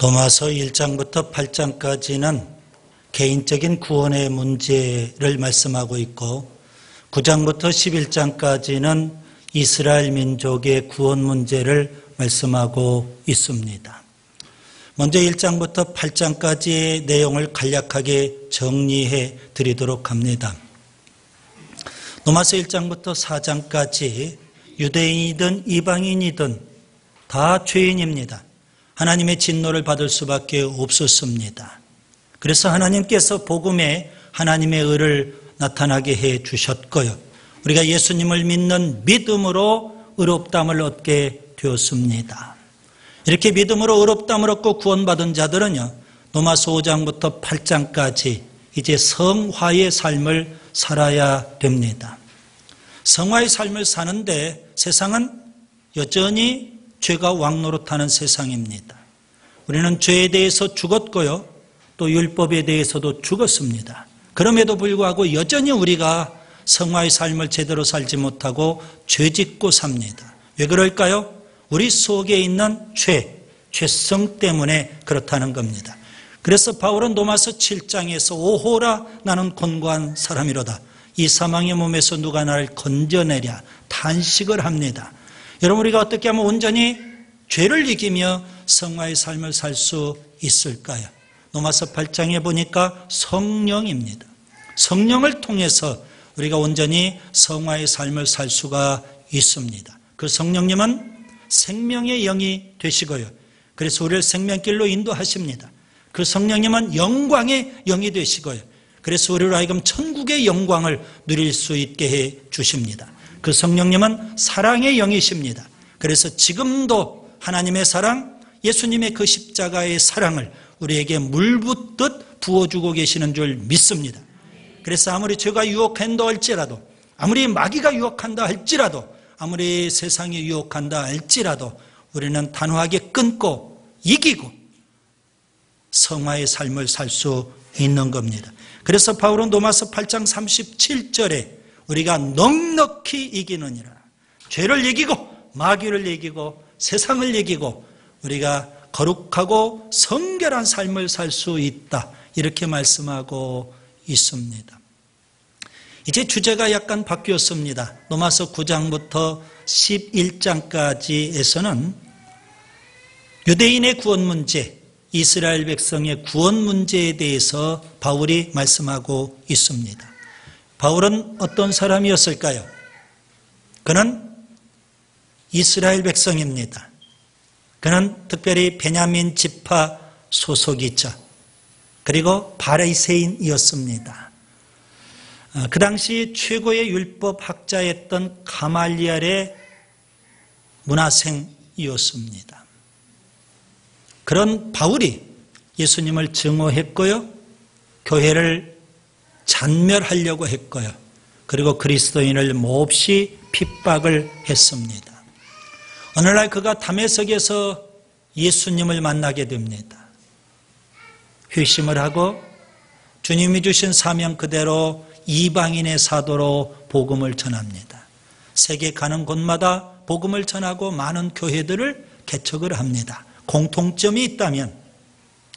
로마서 1장부터 8장까지는 개인적인 구원의 문제를 말씀하고 있고 9장부터 11장까지는 이스라엘 민족의 구원 문제를 말씀하고 있습니다. 먼저 1장부터 8장까지의 내용을 간략하게 정리해 드리도록 합니다. 로마서 1장부터 4장까지 유대인이든 이방인이든 다 죄인입니다. 하나님의 진노를 받을 수밖에 없었습니다. 그래서 하나님께서 복음에 하나님의 의를 나타나게 해 주셨고요. 우리가 예수님을 믿는 믿음으로 의롭다함을 얻게 되었습니다. 이렇게 믿음으로 의롭다함을 얻고 구원받은 자들은요, 로마서 5장부터 8장까지 이제 성화의 삶을 살아야 됩니다. 성화의 삶을 사는데 세상은 여전히 죄가 왕노릇하는 세상입니다. 우리는 죄에 대해서 죽었고요, 또 율법에 대해서도 죽었습니다. 그럼에도 불구하고 여전히 우리가 성화의 삶을 제대로 살지 못하고 죄짓고 삽니다. 왜 그럴까요? 우리 속에 있는 죄성 때문에 그렇다는 겁니다. 그래서 바울은 로마서 7장에서 오호라 나는 곤고한 사람이로다. 이 사망의 몸에서 누가 나를 건져내랴 탄식을 합니다. 여러분, 우리가 어떻게 하면 온전히 죄를 이기며 성화의 삶을 살 수 있을까요? 로마서 8장에 보니까 성령입니다. 성령을 통해서 우리가 온전히 성화의 삶을 살 수가 있습니다. 그 성령님은 생명의 영이 되시고요. 그래서 우리를 생명길로 인도하십니다. 그 성령님은 영광의 영이 되시고요. 그래서 우리로 하여금 천국의 영광을 누릴 수 있게 해 주십니다. 그 성령님은 사랑의 영이십니다. 그래서 지금도 하나님의 사랑, 예수님의 그 십자가의 사랑을 우리에게 물붓듯 부어주고 계시는 줄 믿습니다. 그래서 아무리 죄가 유혹한다 할지라도, 아무리 마귀가 유혹한다 할지라도, 아무리 세상이 유혹한다 할지라도 우리는 단호하게 끊고 이기고 성화의 삶을 살 수 있는 겁니다. 그래서 바울은 로마서 8장 37절에 우리가 넉넉히 이기느니라, 죄를 이기고 마귀를 이기고 세상을 이기고 우리가 거룩하고 성결한 삶을 살 수 있다, 이렇게 말씀하고 있습니다. 이제 주제가 약간 바뀌었습니다. 로마서 9장부터 11장까지에서는 유대인의 구원 문제, 이스라엘 백성의 구원 문제에 대해서 바울이 말씀하고 있습니다. 바울은 어떤 사람이었을까요? 그는 이스라엘 백성입니다. 그는 특별히 베냐민 지파 소속이죠. 그리고 바리새인이었습니다. 그 당시 최고의 율법 학자였던 가말리엘의 문화생이었습니다. 그런 바울이 예수님을 증오했고요, 교회를 잔멸하려고 했고요, 그리고 그리스도인을 몹시 핍박을 했습니다. 어느 날 그가 담에색에서 예수님을 만나게 됩니다. 회심을 하고 주님이 주신 사명 그대로 이방인의 사도로 복음을 전합니다. 세계 가는 곳마다 복음을 전하고 많은 교회들을 개척을 합니다. 공통점이 있다면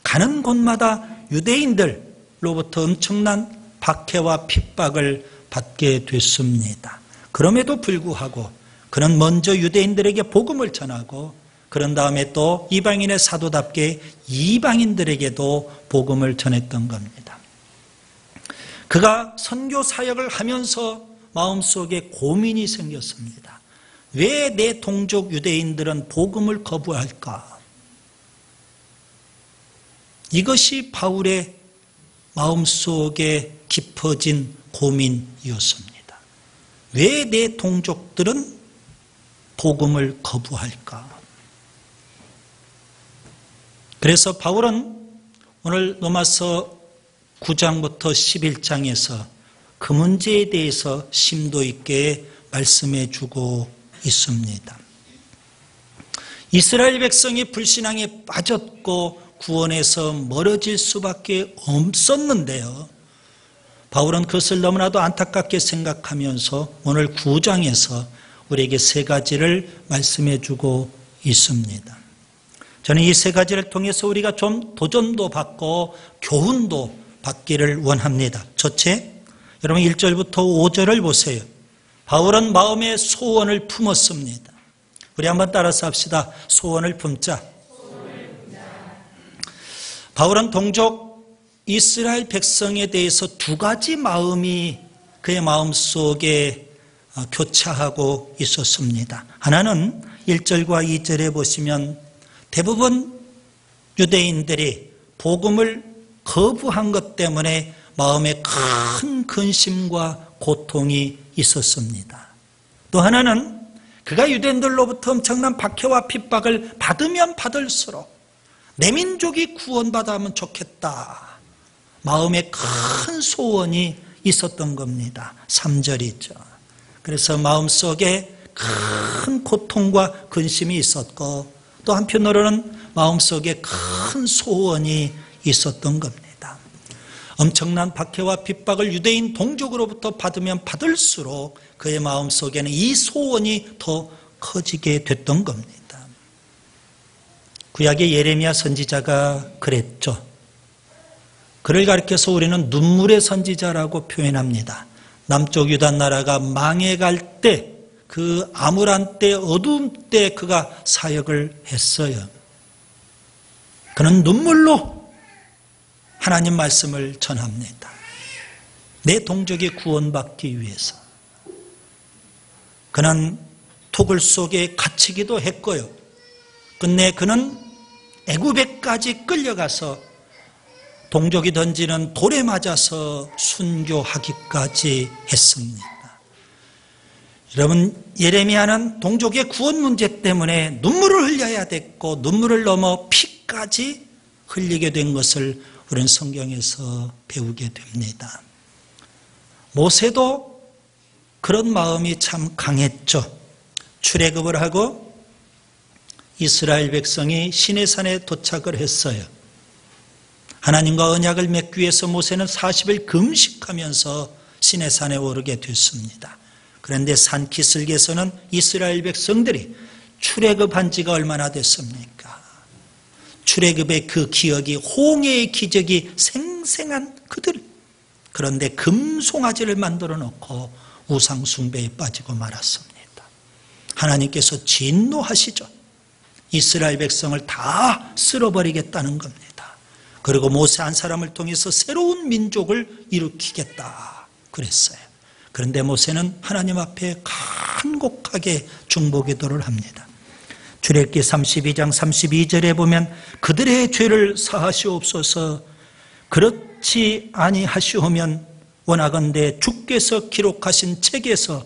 가는 곳마다 유대인들로부터 엄청난 박해와 핍박을 받게 됐습니다. 그럼에도 불구하고 그는 먼저 유대인들에게 복음을 전하고 그런 다음에 또 이방인의 사도답게 이방인들에게도 복음을 전했던 겁니다. 그가 선교 사역을 하면서 마음속에 고민이 생겼습니다. 왜 내 동족 유대인들은 복음을 거부할까? 이것이 바울의 마음속에 깊어진 고민이었습니다. 왜 내 동족들은 복음을 거부할까? 그래서 바울은 오늘 로마서 9장부터 11장에서 그 문제에 대해서 심도 있게 말씀해 주고 있습니다. 이스라엘 백성이 불신앙에 빠졌고 구원에서 멀어질 수밖에 없었는데요, 바울은 그것을 너무나도 안타깝게 생각하면서 오늘 9장에서 우리에게 세 가지를 말씀해 주고 있습니다. 저는 이 세 가지를 통해서 우리가 좀 도전도 받고 교훈도 받기를 원합니다. 첫째, 여러분 1절부터 5절을 보세요. 바울은 마음의 소원을 품었습니다. 우리 한번 따라서 합시다. 소원을 품자. 바울은 동족 이스라엘 백성에 대해서 두 가지 마음이 그의 마음속에 교차하고 있었습니다. 하나는 1절과 2절에 보시면 대부분 유대인들이 복음을 거부한 것 때문에 마음에 큰 근심과 고통이 있었습니다. 또 하나는 그가 유대인들로부터 엄청난 박해와 핍박을 받으면 받을수록 내 민족이 구원받으면 좋겠다. 마음에 큰 소원이 있었던 겁니다. 3절이죠. 그래서 마음속에 큰 고통과 근심이 있었고 또 한편으로는 마음속에 큰 소원이 있었던 겁니다. 엄청난 박해와 핍박을 유대인 동족으로부터 받으면 받을수록 그의 마음속에는 이 소원이 더 커지게 됐던 겁니다. 구약의 예레미야 선지자가 그랬죠. 그를 가리켜서 우리는 눈물의 선지자라고 표현합니다. 남쪽 유다 나라가 망해갈 때, 그 암울한 때, 어두움 때 그가 사역을 했어요. 그는 눈물로 하나님 말씀을 전합니다. 내 동족이 구원받기 위해서. 그는 토굴 속에 갇히기도 했고요. 끝내 그는 애굽에까지 끌려가서 동족이 던지는 돌에 맞아서 순교하기까지 했습니다. 여러분, 예레미야는 동족의 구원 문제 때문에 눈물을 흘려야 됐고 눈물을 넘어 피까지 흘리게 된 것을 우리는 성경에서 배우게 됩니다. 모세도 그런 마음이 참 강했죠. 출애굽을 하고 이스라엘 백성이 시내산에 도착을 했어요. 하나님과 언약을 맺기 위해서 모세는 40일 금식하면서 시내산에 오르게 됐습니다. 그런데 산 기슭에서는 이스라엘 백성들이 출애굽한 지가 얼마나 됐습니까? 출애굽의 그 기억이, 홍해의 기적이 생생한 그들. 그런데 금송아지를 만들어 놓고 우상 숭배에 빠지고 말았습니다. 하나님께서 진노하시죠. 이스라엘 백성을 다 쓸어버리겠다는 겁니다. 그리고 모세 한 사람을 통해서 새로운 민족을 일으키겠다 그랬어요. 그런데 모세는 하나님 앞에 간곡하게 중보기도를 합니다. 출애굽기 32장 32절에 보면 그들의 죄를 사하시옵소서, 그렇지 아니하시오면 원하건대 주께서 기록하신 책에서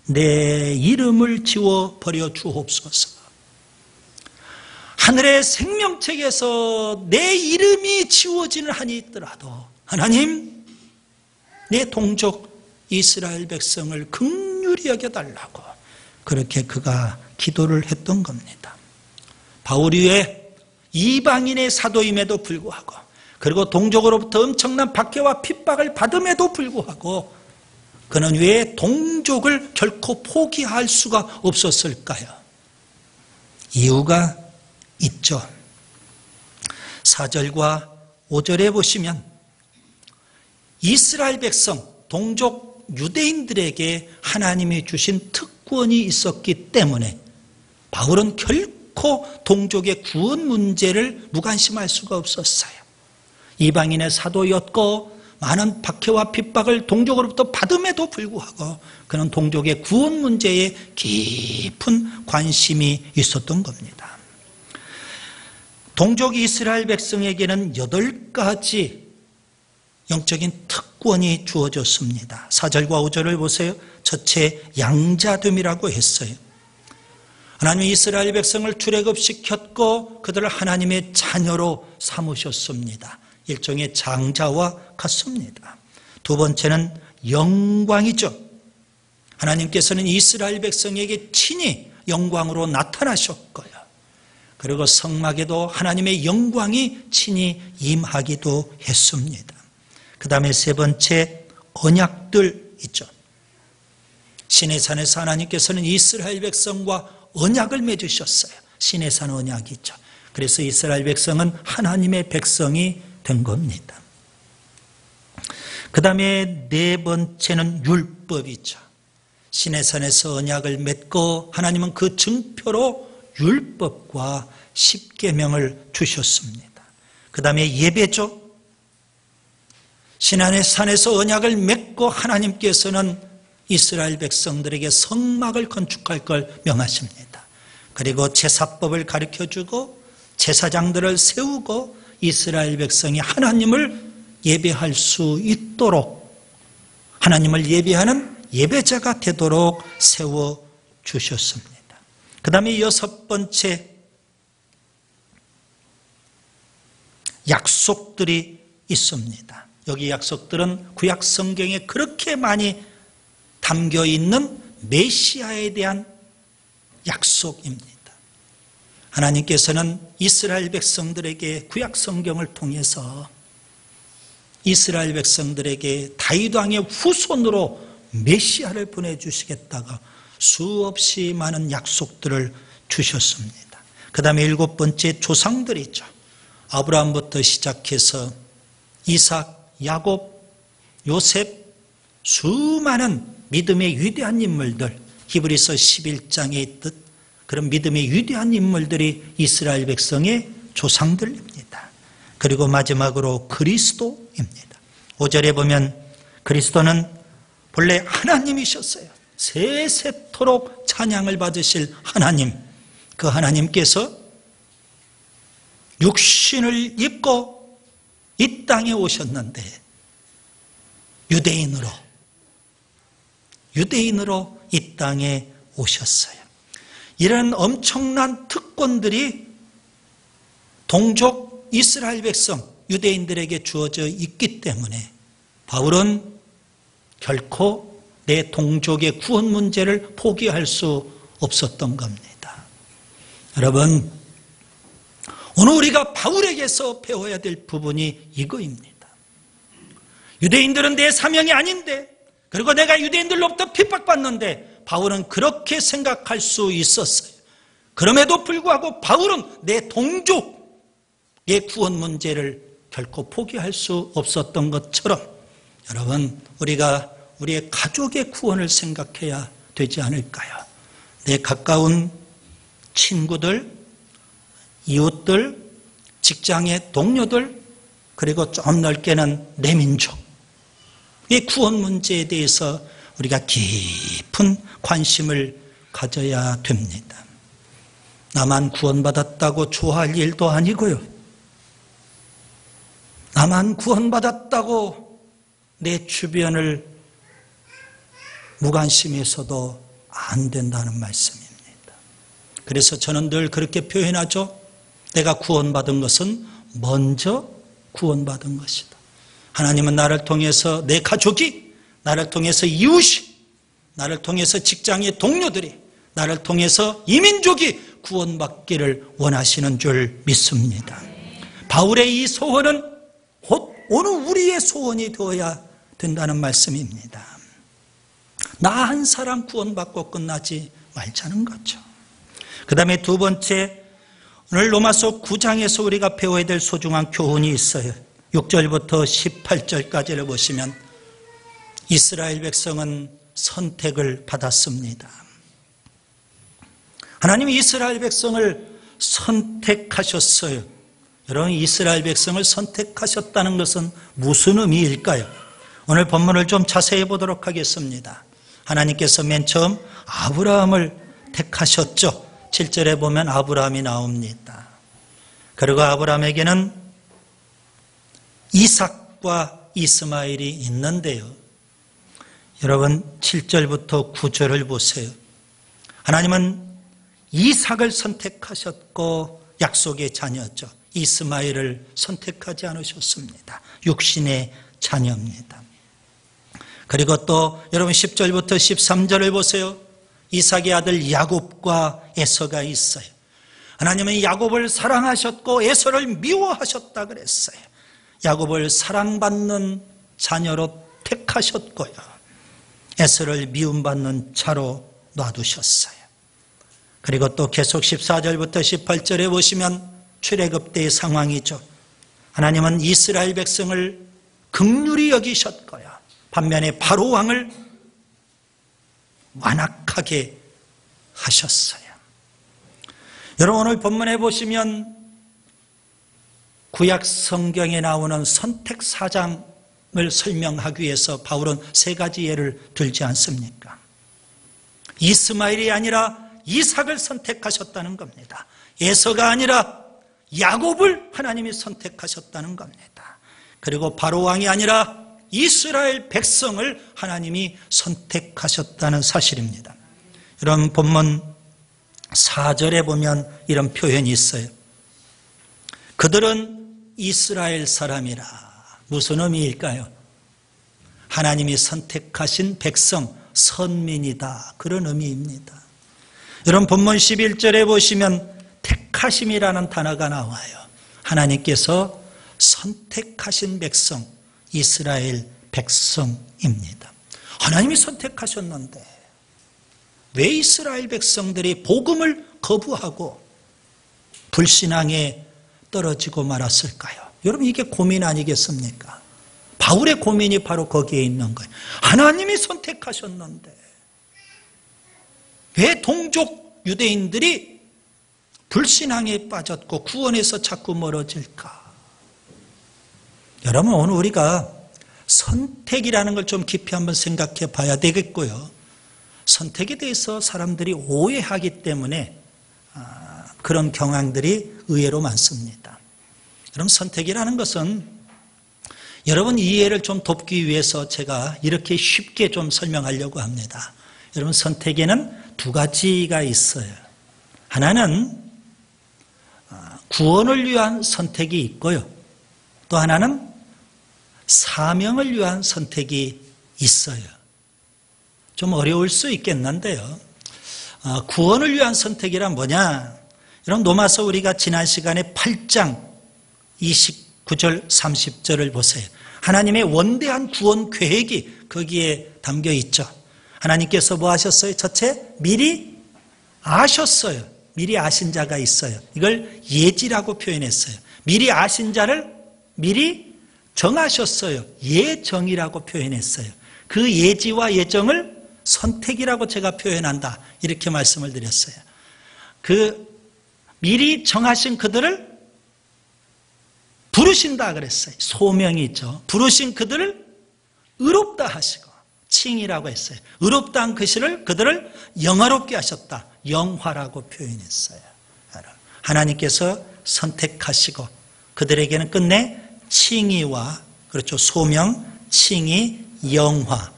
내 이름을 지워버려 주옵소서. 하늘의 생명책에서 내 이름이 지워지는 한이 있더라도 하나님, 내 동족 이스라엘 백성을 긍휼히 여겨달라고 그렇게 그가 기도를 했던 겁니다. 바울이 왜 이방인의 사도임에도 불구하고, 그리고 동족으로부터 엄청난 박해와 핍박을 받음에도 불구하고 그는 왜 동족을 결코 포기할 수가 없었을까요? 이유가 있죠. 4절과 5절에 보시면 이스라엘 백성, 동족 유대인들에게 하나님이 주신 특권이 있었기 때문에 바울은 결코 동족의 구원 문제를 무관심할 수가 없었어요. 이방인의 사도였고 많은 박해와 핍박을 동족으로부터 받음에도 불구하고 그는 동족의 구원 문제에 깊은 관심이 있었던 겁니다. 동족 이스라엘 백성에게는 8가지 영적인 특권이 주어졌습니다. 4절과 5절을 보세요. 첫째, 양자됨이라고 했어요. 하나님이 이스라엘 백성을 출애굽시켰고 그들을 하나님의 자녀로 삼으셨습니다. 일종의 장자와 같습니다. 두 번째는 영광이죠. 하나님께서는 이스라엘 백성에게 친히 영광으로 나타나셨고요. 그리고 성막에도 하나님의 영광이 친히 임하기도 했습니다. 그 다음에 세 번째, 언약들 있죠. 시내산에서 하나님께서는 이스라엘 백성과 언약을 맺으셨어요. 시내산 언약이 있죠. 그래서 이스라엘 백성은 하나님의 백성이 된 겁니다. 그 다음에 네 번째는 율법이죠. 시내산에서 언약을 맺고 하나님은 그 증표로 율법과 십계명을 주셨습니다. 그 다음에 예배죠. 시내산에서 언약을 맺고 하나님께서는 이스라엘 백성들에게 성막을 건축할 걸 명하십니다. 그리고 제사법을 가르쳐주고 제사장들을 세우고 이스라엘 백성이 하나님을 예배할 수 있도록 하나님을 예배하는 예배자가 되도록 세워주셨습니다. 그 다음에 여섯 번째, 약속들이 있습니다. 여기 약속들은 구약 성경에 그렇게 많이 담겨 있는 메시아에 대한 약속입니다. 하나님께서는 이스라엘 백성들에게 구약 성경을 통해서 이스라엘 백성들에게 다윗 왕의 후손으로 메시아를 보내주시겠다고 수없이 많은 약속들을 주셨습니다. 그 다음에 일곱 번째, 조상들이죠. 아브라함부터 시작해서 이삭, 야곱, 요셉, 수많은 믿음의 위대한 인물들, 히브리서 11장에 있듯 그런 믿음의 위대한 인물들이 이스라엘 백성의 조상들입니다. 그리고 마지막으로 그리스도입니다. 5절에 보면 그리스도는 본래 하나님이셨어요. 세세토록 찬양을 받으실 하나님, 그 하나님께서 육신을 입고 이 땅에 오셨는데 유대인으로 이 땅에 오셨어요. 이런 엄청난 특권들이 동족 이스라엘 백성 유대인들에게 주어져 있기 때문에 바울은 결코 내 동족의 구원 문제를 포기할 수 없었던 겁니다. 여러분, 오늘 우리가 바울에게서 배워야 될 부분이 이거입니다. 유대인들은 내 사명이 아닌데, 그리고 내가 유대인들로부터 핍박받는데 바울은 그렇게 생각할 수 있었어요. 그럼에도 불구하고 바울은 내 동족의 구원 문제를 결코 포기할 수 없었던 것처럼 여러분, 우리가 우리의 가족의 구원을 생각해야 되지 않을까요? 내 가까운 친구들, 이웃들, 직장의 동료들, 그리고 좀 넓게는 내 민족, 이 구원 문제에 대해서 우리가 깊은 관심을 가져야 됩니다. 나만 구원받았다고 좋아할 일도 아니고요. 나만 구원받았다고 내 주변을 무관심해서도 안 된다는 말씀입니다. 그래서 저는 늘 그렇게 표현하죠. 내가 구원받은 것은 먼저 구원받은 것이다. 하나님은 나를 통해서 내 가족이, 나를 통해서 이웃이, 나를 통해서 직장의 동료들이, 나를 통해서 이민족이 구원받기를 원하시는 줄 믿습니다. 바울의 이 소원은 곧 오늘 우리의 소원이 되어야 된다는 말씀입니다. 나 한 사람 구원받고 끝나지 말자는 거죠. 그 다음에 두 번째, 오늘 로마서 9장에서 우리가 배워야 될 소중한 교훈이 있어요. 6절부터 18절까지를 보시면 이스라엘 백성은 선택을 받았습니다. 하나님이 이스라엘 백성을 선택하셨어요. 여러분, 이스라엘 백성을 선택하셨다는 것은 무슨 의미일까요? 오늘 본문을 좀 자세히 보도록 하겠습니다. 하나님께서 맨 처음 아브라함을 택하셨죠. 7절에 보면 아브라함이 나옵니다. 그리고 아브라함에게는 이삭과 이스마엘이 있는데요. 여러분, 7절부터 9절을 보세요. 하나님은 이삭을 선택하셨고 약속의 자녀죠. 이스마엘을 선택하지 않으셨습니다. 육신의 자녀입니다. 그리고 또 여러분 10절부터 13절을 보세요. 이삭의 아들 야곱과 에서가 있어요. 하나님은 야곱을 사랑하셨고 에서를 미워하셨다 그랬어요. 야곱을 사랑받는 자녀로 택하셨고요. 에서를 미움받는 자로 놔두셨어요. 그리고 또 계속 14절부터 18절에 보시면 출애굽 때의 상황이죠. 하나님은 이스라엘 백성을 긍휼히 여기셨고요. 반면에 바로 왕을 완악하게 하셨어요. 여러분, 오늘 본문에 보시면 구약 성경에 나오는 선택 사장을 설명하기 위해서 바울은 세 가지 예를 들지 않습니까? 이스마엘이 아니라 이삭을 선택하셨다는 겁니다. 에서가 아니라 야곱을 하나님이 선택하셨다는 겁니다. 그리고 바로 왕이 아니라 이스라엘 백성을 하나님이 선택하셨다는 사실입니다. 이런 본문 4절에 보면 이런 표현이 있어요. 그들은 이스라엘 사람이라. 무슨 의미일까요? 하나님이 선택하신 백성, 선민이다. 그런 의미입니다. 여러분, 본문 11절에 보시면 택하심이라는 단어가 나와요. 하나님께서 선택하신 백성, 이스라엘 백성입니다. 하나님이 선택하셨는데 왜 이스라엘 백성들이 복음을 거부하고 불신앙에 떨어지고 말았을까요? 여러분, 이게 고민 아니겠습니까? 바울의 고민이 바로 거기에 있는 거예요. 하나님이 선택하셨는데 왜 동족 유대인들이 불신앙에 빠졌고 구원에서 자꾸 멀어질까? 여러분, 오늘 우리가 선택이라는 걸 좀 깊이 한번 생각해 봐야 되겠고요. 선택에 대해서 사람들이 오해하기 때문에 그런 경향들이 의외로 많습니다. 여러분, 선택이라는 것은 여러분 이해를 좀 돕기 위해서 제가 이렇게 쉽게 좀 설명하려고 합니다. 여러분, 선택에는 두 가지가 있어요. 하나는 구원을 위한 선택이 있고요. 또 하나는 사명을 위한 선택이 있어요. 좀 어려울 수 있겠는데요. 구원을 위한 선택이란 뭐냐? 여러분, 로마서 우리가 지난 시간에 8장 29절 30절을 보세요. 하나님의 원대한 구원 계획이 거기에 담겨 있죠. 하나님께서 뭐 하셨어요? 첫째, 미리 아셨어요. 미리 아신 자가 있어요. 이걸 예지라고 표현했어요. 미리 아신 자를 미리 정하셨어요. 예정이라고 표현했어요. 그 예지와 예정을 선택이라고 제가 표현한다. 이렇게 말씀을 드렸어요. 그 미리 정하신 그들을 부르신다 그랬어요. 소명이 있죠. 부르신 그들을 의롭다 하시고 칭이라고 했어요. 의롭다 한 그들을 영화롭게 하셨다. 영화라고 표현했어요. 하나님께서 선택하시고 그들에게는 끝내 칭의와, 그렇죠, 소명, 칭의, 영화,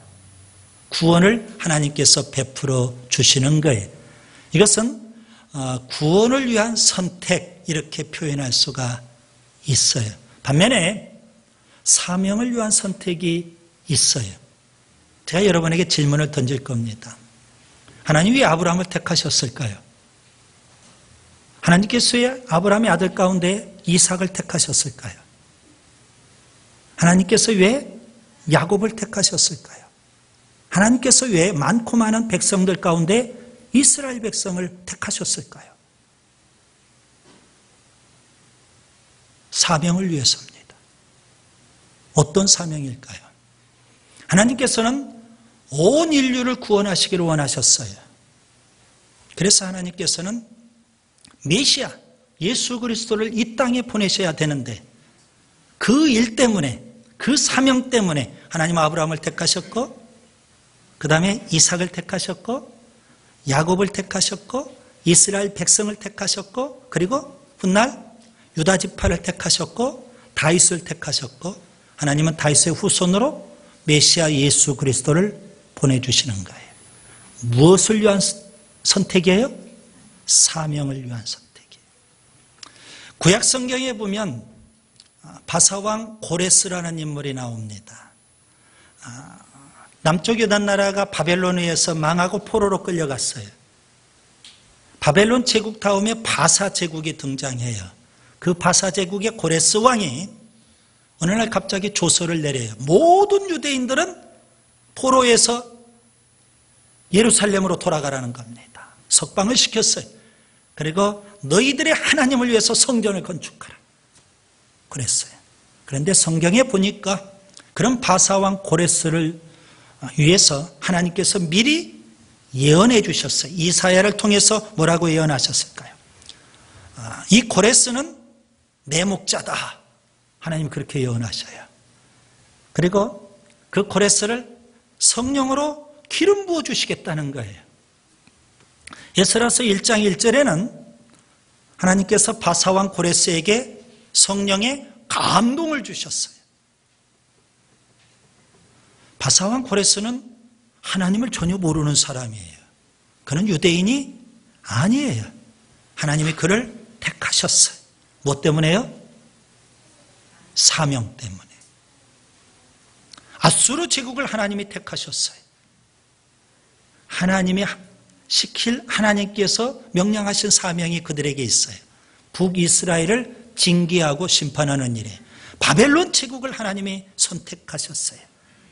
구원을 하나님께서 베풀어 주시는 거예요. 이것은 구원을 위한 선택, 이렇게 표현할 수가 있어요. 반면에 사명을 위한 선택이 있어요. 제가 여러분에게 질문을 던질 겁니다. 하나님이 왜 아브라함을 택하셨을까요? 하나님께서 왜 아브라함의 아들 가운데 이삭을 택하셨을까요? 하나님께서 왜 야곱을 택하셨을까요? 하나님께서 왜 많고 많은 백성들 가운데 이스라엘 백성을 택하셨을까요? 사명을 위해서입니다. 어떤 사명일까요? 하나님께서는 온 인류를 구원하시기를 원하셨어요. 그래서 하나님께서는 메시아 예수 그리스도를 이 땅에 보내셔야 되는데 그 일 때문에, 그 사명 때문에 하나님 아브라함을 택하셨고, 그 다음에 이삭을 택하셨고, 야곱을 택하셨고, 이스라엘 백성을 택하셨고, 그리고 훗날 유다 지파를 택하셨고, 다윗을 택하셨고, 하나님은 다윗의 후손으로 메시아 예수 그리스도를 보내주시는 거예요. 무엇을 위한 선택이에요? 사명을 위한 선택이에요. 구약 성경에 보면 바사왕 고레스라는 인물이 나옵니다. 남쪽 유다 나라가 바벨론에 의해서 망하고 포로로 끌려갔어요. 바벨론 제국 다음에 바사 제국이 등장해요. 그 바사 제국의 고레스 왕이 어느 날 갑자기 조서를 내려요. 모든 유대인들은 포로에서 예루살렘으로 돌아가라는 겁니다. 석방을 시켰어요. 그리고 너희들의 하나님을 위해서 성전을 건축하라 그랬어요. 그런데 성경에 보니까 그런 바사왕 고레스를 위해서 하나님께서 미리 예언해 주셨어요. 이사야를 통해서 뭐라고 예언하셨을까요? 이 고레스는 내 목자다. 하나님 그렇게 예언하셔요. 그리고 그 고레스를 성령으로 기름 부어 주시겠다는 거예요. 에스라서 1장 1절에는 하나님께서 바사왕 고레스에게 성령의 감동을 주셨어요. 바사왕 고레스는 하나님을 전혀 모르는 사람이에요. 그는 유대인이 아니에요. 하나님이 그를 택하셨어요. 뭐 때문에요? 사명 때문에. 아수르 제국을 하나님이 택하셨어요. 하나님이 시킬 하나님께서 명령하신 사명이 그들에게 있어요. 북이스라엘을 징계하고 심판하는 일에 바벨론 제국을 하나님이 선택하셨어요.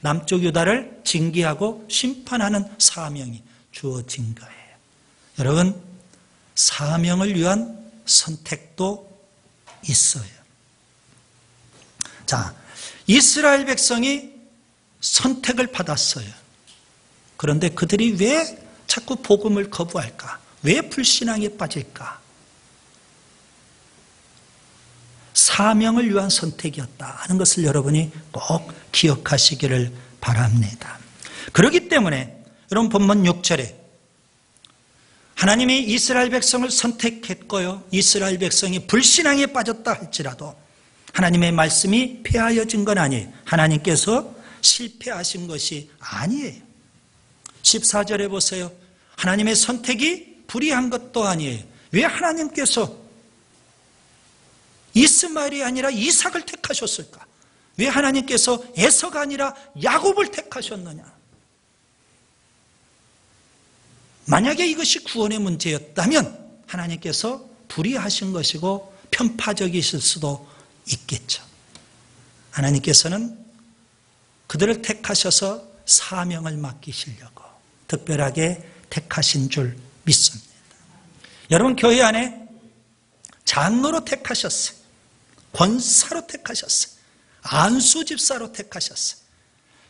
남쪽 유다를 징계하고 심판하는 사명이 주어진 거예요. 여러분, 사명을 위한 선택도 있어요. 자, 이스라엘 백성이 선택을 받았어요. 그런데 그들이 왜 자꾸 복음을 거부할까? 왜 불신앙에 빠질까? 사명을 위한 선택이었다 하는 것을 여러분이 꼭 기억하시기를 바랍니다. 그렇기 때문에 여러분 본문 6절에 하나님이 이스라엘 백성을 선택했고요. 이스라엘 백성이 불신앙에 빠졌다 할지라도 하나님의 말씀이 폐하여진 건 아니에요. 하나님께서 실패하신 것이 아니에요. 14절에 보세요. 하나님의 선택이 불의한 것도 아니에요. 왜 하나님께서 이스마엘이 아니라 이삭을 택하셨을까? 왜 하나님께서 에서가 아니라 야곱을 택하셨느냐? 만약에 이것이 구원의 문제였다면 하나님께서 불의하신 것이고 편파적이실 수도 있겠죠. 하나님께서는 그들을 택하셔서 사명을 맡기시려고 특별하게 택하신 줄 믿습니다. 여러분 교회 안에 장로로 택하셨어요. 권사로 택하셨어요. 안수 집사로 택하셨어요.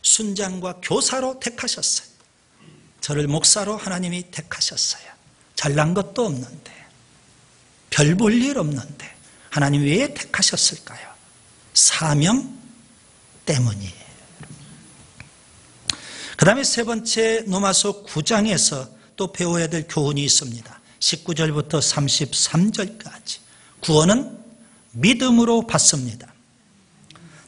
순장과 교사로 택하셨어요. 저를 목사로 하나님이 택하셨어요. 잘난 것도 없는데 별 볼 일 없는데 하나님 왜 택하셨을까요? 사명 때문이에요. 그 다음에 세 번째 로마서 9장에서 또 배워야 될 교훈이 있습니다. 19절부터 33절까지 구원은 믿음으로 받습니다.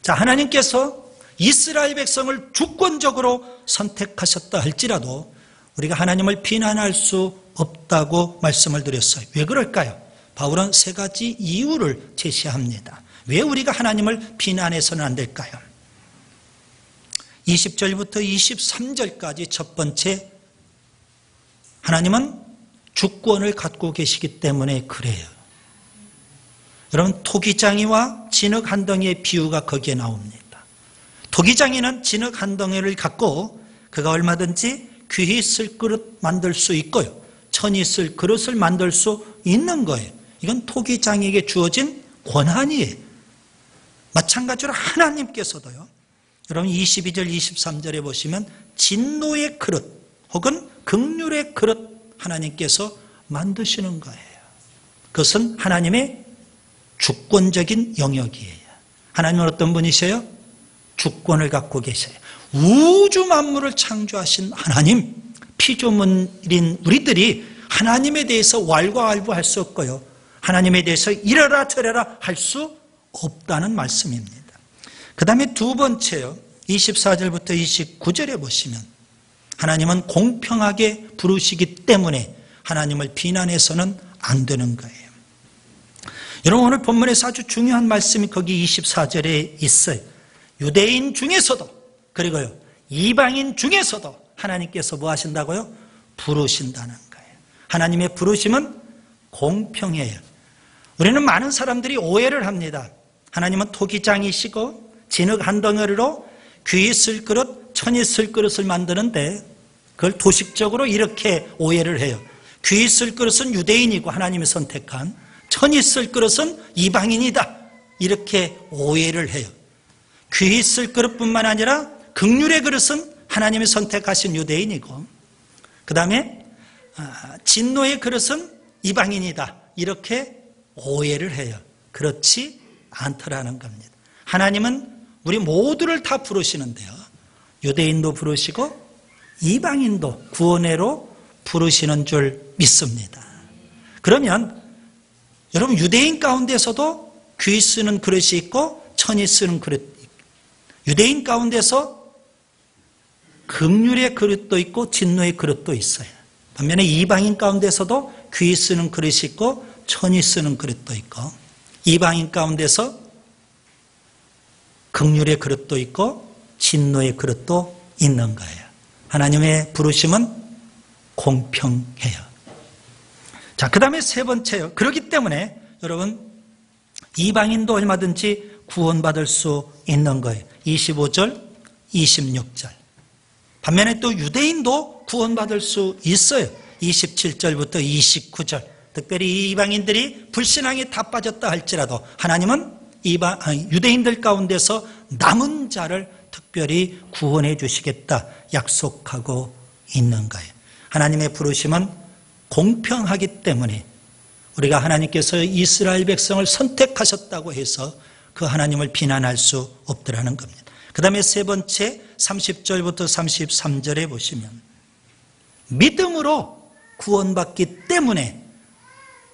자, 하나님께서 이스라엘 백성을 주권적으로 선택하셨다 할지라도 우리가 하나님을 비난할 수 없다고 말씀을 드렸어요. 왜 그럴까요? 바울은 세 가지 이유를 제시합니다. 왜 우리가 하나님을 비난해서는 안 될까요? 20절부터 23절까지 첫 번째, 하나님은 주권을 갖고 계시기 때문에 그래요. 여러분, 토기장이와 진흙 한 덩이의 비유가 거기에 나옵니다. 토기장이는 진흙 한 덩이를 갖고 그가 얼마든지 귀히 쓸 그릇 만들 수 있고요. 천이 쓸 그릇을 만들 수 있는 거예요. 이건 토기장에게 주어진 권한이에요. 마찬가지로 하나님께서도요. 여러분 22절 23절에 보시면 진노의 그릇 혹은 긍휼의 그릇 하나님께서 만드시는 거예요. 그것은 하나님의 주권적인 영역이에요. 하나님은 어떤 분이세요? 주권을 갖고 계세요. 우주 만물을 창조하신 하나님, 피조물인 우리들이 하나님에 대해서 왈가왈부할 수 없고요. 하나님에 대해서 이래라 저래라 할 수 없다는 말씀입니다. 그 다음에 두 번째요. 24절부터 29절에 보시면 하나님은 공평하게 부르시기 때문에 하나님을 비난해서는 안 되는 거예요. 여러분 오늘 본문에서 아주 중요한 말씀이 거기 24절에 있어요. 유대인 중에서도 그리고요 이방인 중에서도 하나님께서 뭐 하신다고요? 부르신다는 거예요. 하나님의 부르심은 공평해요. 우리는 많은 사람들이 오해를 합니다. 하나님은 토기장이시고 진흙 한 덩어리로 귀히 쓸 그릇, 천이 쓸 그릇을 만드는데 그걸 도식적으로 이렇게 오해를 해요. 귀 있을 그릇은 유대인이고 하나님이 선택한, 천 있을 그릇은 이방인이다, 이렇게 오해를 해요. 귀 있을 그릇뿐만 아니라 긍휼의 그릇은 하나님이 선택하신 유대인이고, 그 다음에 진노의 그릇은 이방인이다, 이렇게 오해를 해요. 그렇지 않더라는 겁니다. 하나님은 우리 모두를 다 부르시는데요, 유대인도 부르시고 이방인도 구원회로 부르시는 줄 믿습니다. 그러면 여러분, 유대인 가운데서도 귀 쓰는 그릇이 있고 천이 쓰는 그릇, 유대인 가운데서 긍휼의 그릇도 있고 진노의 그릇도 있어요. 반면에 이방인 가운데서도 귀 쓰는 그릇이 있고 천이 쓰는 그릇도 있고, 이방인 가운데서 긍휼의 그릇도 있고 진노의 그릇도 있는 거예요. 하나님의 부르심은 공평해요. 자, 그 다음에 세 번째요. 그렇기 때문에 여러분, 이방인도 얼마든지 구원받을 수 있는 거예요. 25절, 26절. 반면에 또 유대인도 구원받을 수 있어요. 27절부터 29절. 특별히 이방인들이 불신앙에 다 빠졌다 할지라도 하나님은 유대인들 가운데서 남은 자를 특별히 구원해 주시겠다 약속하고 있는 거예요. 하나님의 부르심은 공평하기 때문에 우리가 하나님께서 이스라엘 백성을 선택하셨다고 해서 그 하나님을 비난할 수 없더라는 겁니다. 그 다음에 세 번째 30절부터 33절에 보시면, 믿음으로 구원받기 때문에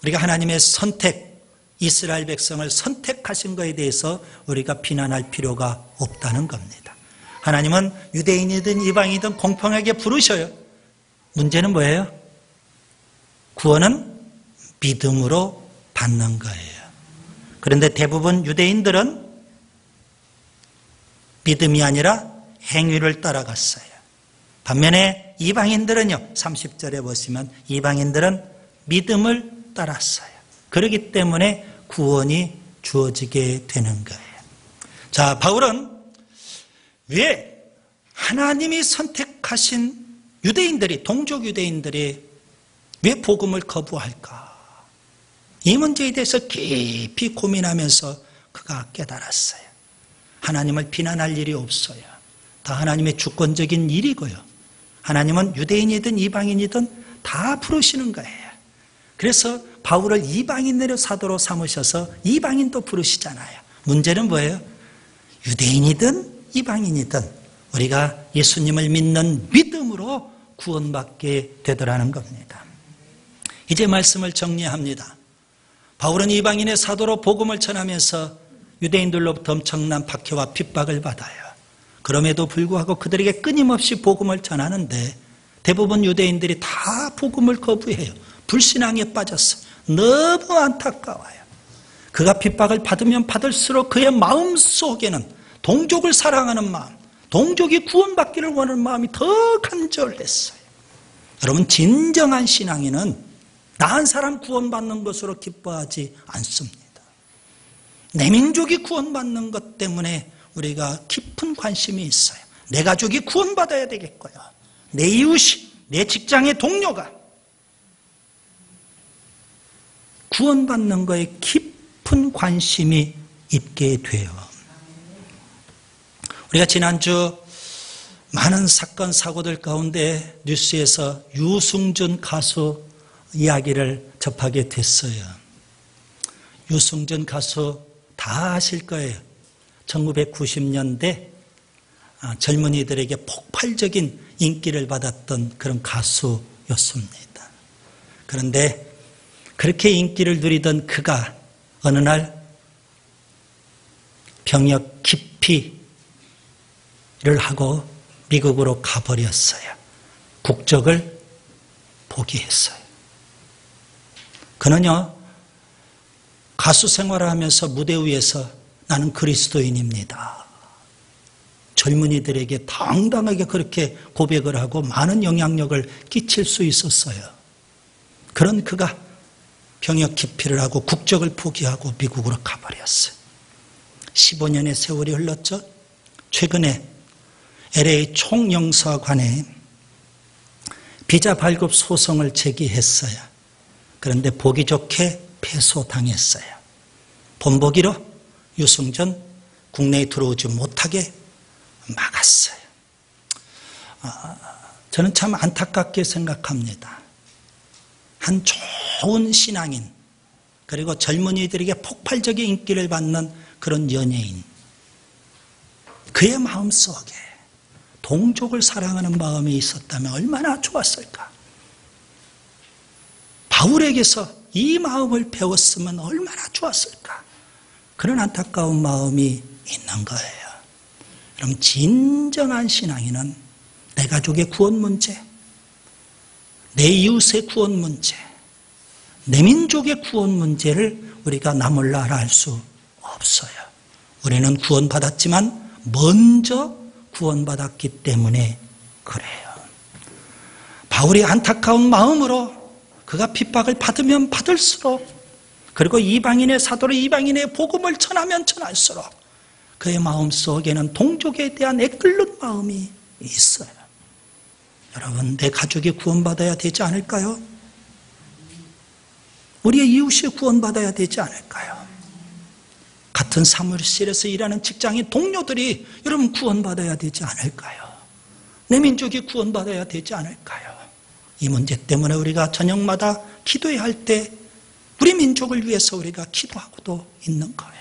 우리가 하나님의 선택, 이스라엘 백성을 선택하신 것에 대해서 우리가 비난할 필요가 없다는 겁니다. 하나님은 유대인이든 이방이든 공평하게 부르셔요. 문제는 뭐예요? 구원은 믿음으로 받는 거예요. 그런데 대부분 유대인들은 믿음이 아니라 행위를 따라갔어요. 반면에 이방인들은요, 30절에 보시면 이방인들은 믿음을 따랐어요. 그렇기 때문에 구원이 주어지게 되는 거예요. 자, 바울은 왜 하나님이 선택하신 유대인들이, 동족 유대인들이 왜 복음을 거부할까? 이 문제에 대해서 깊이 고민하면서 그가 깨달았어요. 하나님을 비난할 일이 없어요. 다 하나님의 주권적인 일이고요. 하나님은 유대인이든 이방인이든 다 부르시는 거예요. 그래서 바울을 이방인들의 사도로 삼으셔서 이방인도 부르시잖아요. 문제는 뭐예요? 유대인이든 이방인이든 우리가 예수님을 믿는 믿음으로 구원받게 되더라는 겁니다. 이제 말씀을 정리합니다. 바울은 이방인의 사도로 복음을 전하면서 유대인들로부터 엄청난 박해와 핍박을 받아요. 그럼에도 불구하고 그들에게 끊임없이 복음을 전하는데 대부분 유대인들이 다 복음을 거부해요. 불신앙에 빠졌어요. 너무 안타까워요. 그가 핍박을 받으면 받을수록 그의 마음속에는 동족을 사랑하는 마음, 동족이 구원받기를 원하는 마음이 더 간절했어요. 여러분, 진정한 신앙인은 나 한 사람 구원받는 것으로 기뻐하지 않습니다. 내 민족이 구원받는 것 때문에 우리가 깊은 관심이 있어요. 내 가족이 구원받아야 되겠고요. 내 이웃이, 내 직장의 동료가 구원받는 거에 깊은 관심이 있게 돼요. 우리가 지난주 많은 사건, 사고들 가운데 뉴스에서 유승준 가수 이야기를 접하게 됐어요. 유승준 가수 다 아실 거예요. 1990년대 젊은이들에게 폭발적인 인기를 받았던 그런 가수였습니다. 그런데 그렇게 인기를 누리던 그가 어느 날 병역 기피를 하고 미국으로 가버렸어요. 국적을 포기했어요. 그는요, 가수 생활을 하면서 무대 위에서 나는 그리스도인입니다. 젊은이들에게 당당하게 그렇게 고백을 하고 많은 영향력을 끼칠 수 있었어요. 그런 그가 병역 기피를 하고 국적을 포기하고 미국으로 가버렸어요. 15년의 세월이 흘렀죠. 최근에 LA 총영사관에 비자 발급 소송을 제기했어요. 그런데 보기 좋게 패소당했어요. 본보기로 유승전 국내에 들어오지 못하게 막았어요. 저는 참 안타깝게 생각합니다. 한 좋은 신앙인, 그리고 젊은이들에게 폭발적인 인기를 받는 그런 연예인, 그의 마음속에 동족을 사랑하는 마음이 있었다면 얼마나 좋았을까. 바울에게서 이 마음을 배웠으면 얼마나 좋았을까. 그런 안타까운 마음이 있는 거예요. 그럼 진정한 신앙인은 내 가족의 구원 문제, 내 이웃의 구원 문제, 내 민족의 구원 문제를 우리가 나몰라 할 수 없어요. 우리는 구원받았지만 먼저 구원받았기 때문에 그래요. 바울이 안타까운 마음으로 그가 핍박을 받으면 받을수록, 그리고 이방인의 사도로 이방인의 복음을 전하면 전할수록 그의 마음속에는 동족에 대한 애끓는 마음이 있어요. 여러분, 내 가족이 구원받아야 되지 않을까요? 우리의 이웃이 구원받아야 되지 않을까요? 같은 사무실에서 일하는 직장인 동료들이 여러분 구원받아야 되지 않을까요? 내 민족이 구원받아야 되지 않을까요? 이 문제 때문에 우리가 저녁마다 기도해야 할 때 우리 민족을 위해서 우리가 기도하고도 있는 거예요.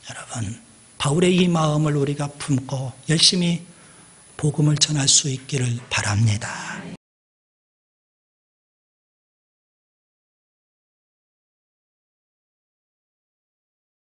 여러분, 바울의 이 마음을 우리가 품고 열심히 복음을 전할 수 있기를 바랍니다.